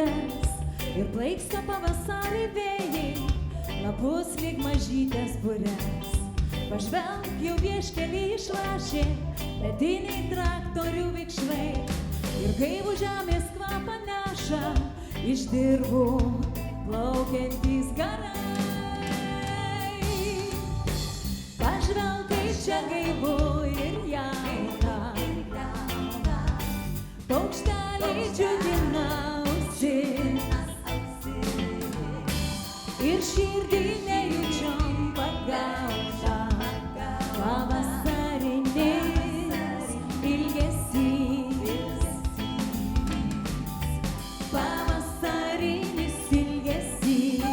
saulės ir plaiksto pavasarį vėjai, lapus lyg mažytės burės. Pažvelk, jau vieškelį išrašė mediniai traktorių vikšrai ir gaivų žemės kvapą neša iš dirvų plaukiantys garai. Pažvelk, kai čia gaivu ir jauna, paukšteliai džiugina ausis ir širdį nejučiom pagauna pavasarinis ilgesys. Pavasarinis ilgesys.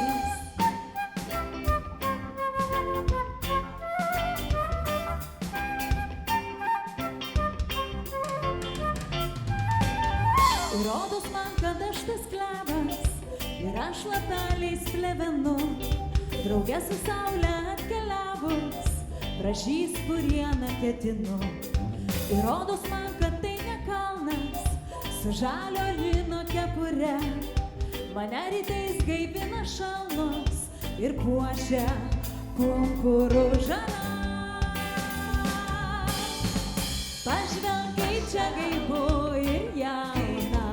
Ir rodos man, kad aš tas klevas ir aš lapeliais plevenu, drauge su saule atkeliavus pražys purieną ketinu. Ir rodos man, kad tai ne kalnas su žalio lino kepure, mane rytais gaivina šalnos ir puošia pumpurų žara. Pažvelk, kai čia gaivu ir jauna,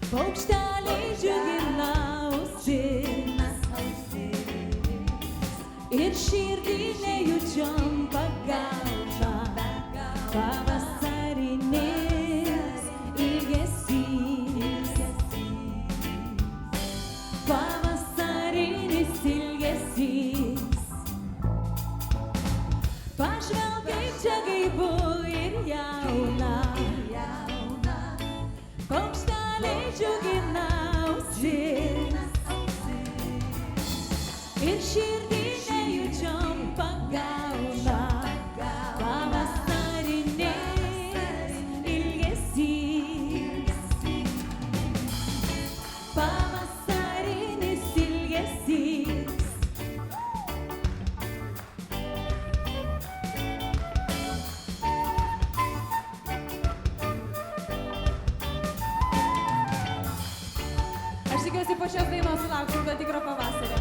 paukšteliai džiugina ausis ir širdį nejučiom pagauna pavasarinis ilgesys. Pavasarinis ilgesys. Pažvelk, kaip čia gaivu ir jauna, paukšteliai džiugina ausis ir širdį nejučiom pagauna pavasarinis ilgesys. Pavasarinis ilgesys. Aš tikiuosi po šios dainos sulauksiu to tikro pavasario.